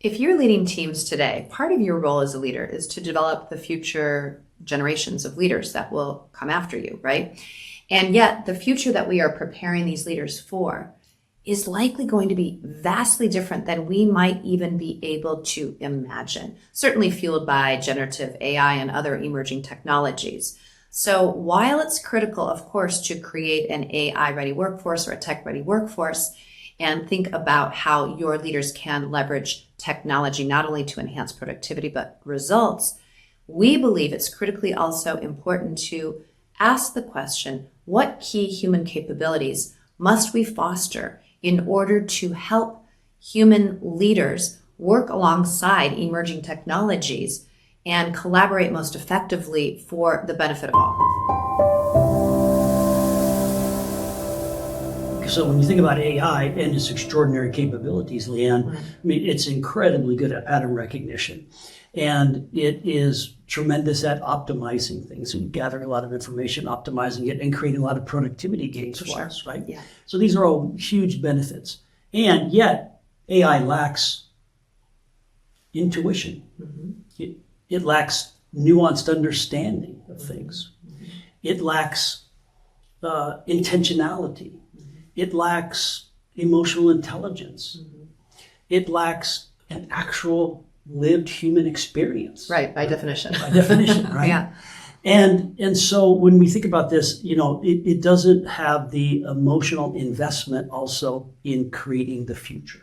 If you're leading teams today, part of your role as a leader is to develop the future generations of leaders that will come after you, right? And yet the future that we are preparing these leaders for is likely going to be vastly different than we might even be able to imagine, certainly fueled by generative AI and other emerging technologies. So while it's critical, of course, to create an AI-ready workforce or a tech-ready workforce, and think about how your leaders can leverage technology not only to enhance productivity but results, we believe it's critically also important to ask the question, what key human capabilities must we foster in order to help human leaders work alongside emerging technologies and collaborate most effectively for the benefit of all? So when you think about AI and its extraordinary capabilities, Leanne, I mean, it's incredibly good at pattern recognition. And it is tremendous at optimizing things and gathering a lot of information, optimizing it, and creating a lot of productivity gains for us, right? Yeah. So these are all huge benefits. And yet, AI lacks intuition. Mm-hmm. It lacks nuanced understanding of things. Mm-hmm. It lacks intentionality. Mm-hmm. It lacks emotional intelligence. Mm-hmm. It lacks an actual lived human experience. Right, by definition. By definition, right? Yeah. And so when we think about this, you know, it doesn't have the emotional investment also in creating the future,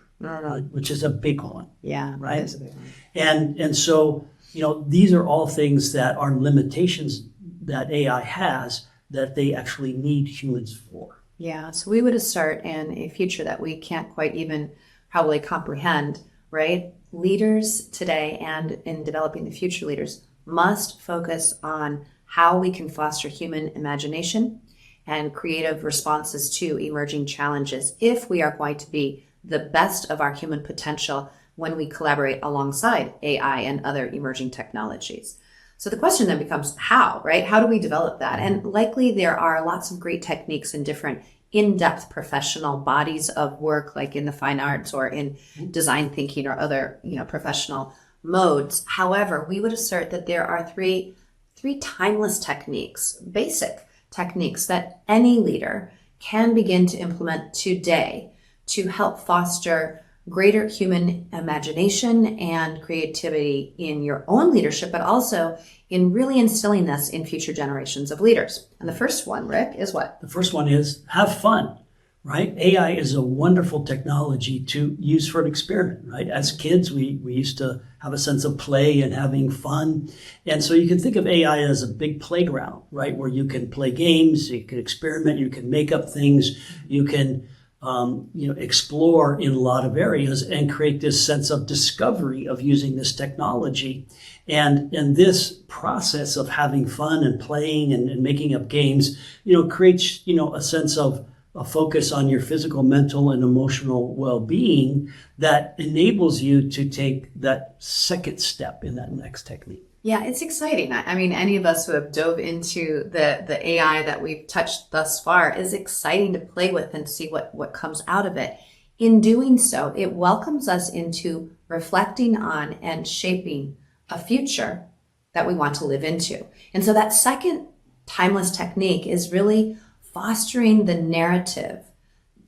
which is a big one. Yeah, right. That is a big one. And so, you know, these are all things that are limitations that AI has that they actually need humans for. Yeah, so we would assert in a future that we can't quite even probably comprehend, right? Leaders today and in developing the future leaders must focus on how we can foster human imagination and creative responses to emerging challenges if we are going to be the best of our human potential when we collaborate alongside AI and other emerging technologies. So the question then becomes how, right? How do we develop that? And likely there are lots of great techniques in different in-depth professional bodies of work, like in the fine arts or in design thinking or other, professional modes. However, we would assert that there are three timeless techniques, basic techniques that any leader can begin to implement today to help foster greater human imagination and creativity in your own leadership, but also in really instilling this in future generations of leaders. And the first one, Rick, is what? The first one is have fun, right? AI is a wonderful technology to use for an experiment, right? As kids, we used to have a sense of play and having fun. And so you can think of AI as a big playground, right? Where you can play games, you can experiment, you can make up things, you can explore in a lot of areas and create this sense of discovery of using this technology. And this process of having fun and playing and making up games, creates, a sense of a focus on your physical, mental, and emotional well-being that enables you to take that second step in that next technique. Yeah, it's exciting. I mean, any of us who have dove into the AI that we've touched thus far is exciting to play with and see what comes out of it. In doing so, it welcomes us into reflecting on and shaping a future that we want to live into. And so that second timeless technique is really fostering the narrative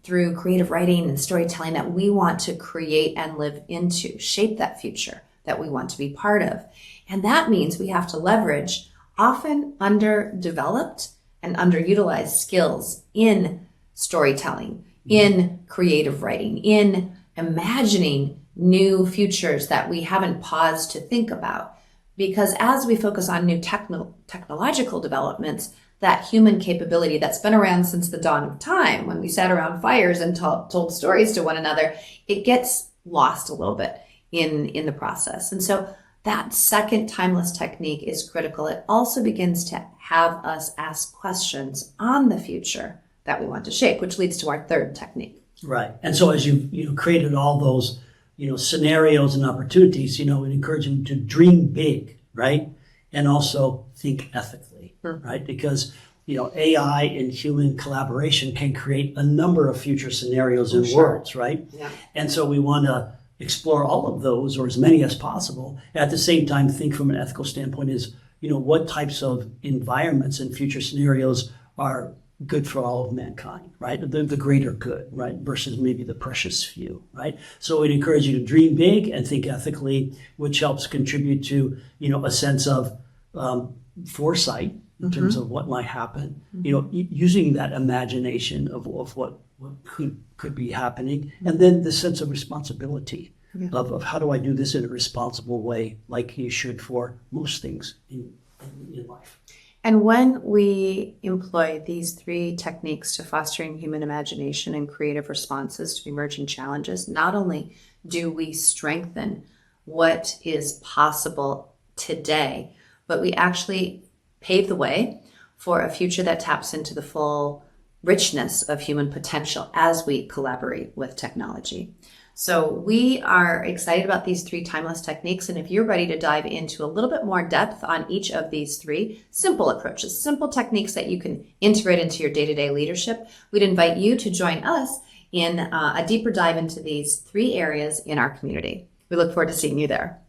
through creative writing and storytelling that we want to create and live into, shape that future that we want to be part of. And that means we have to leverage often underdeveloped and underutilized skills in storytelling, in creative writing, in imagining new futures that we haven't paused to think about. Because as we focus on new technological developments, that human capability that's been around since the dawn of time, when we sat around fires and told stories to one another, it gets lost a little bit in the process. And so that second timeless technique is critical. It also begins to have us ask questions on the future that we want to shape, which leads to our third technique. Right. And so as you created all those, scenarios and opportunities, we encourage them to dream big, right? And also think ethically, right? Because, AI and human collaboration can create a number of future scenarios and worlds, right? Yeah. And so we want to explore all of those or as many as possible. At the same time, think from an ethical standpoint is, what types of environments and future scenarios are good for all of mankind, right? The greater good, right? Versus maybe the precious few, right? So we'd encourage you to dream big and think ethically, which helps contribute to, a sense of foresight in terms of what might happen, using that imagination of what could be happening, and then the sense of responsibility of how do I do this in a responsible way, like you should for most things in life. And when we employ these 3 techniques to fostering human imagination and creative responses to emerging challenges, not only do we strengthen what is possible today, but we actually pave the way for a future that taps into the full richness of human potential as we collaborate with technology. So we are excited about these 3 timeless techniques. And if you're ready to dive into a little bit more depth on each of these 3 simple approaches, simple techniques that you can integrate into your day-to-day leadership, we'd invite you to join us in a deeper dive into these 3 areas in our community. We look forward to seeing you there.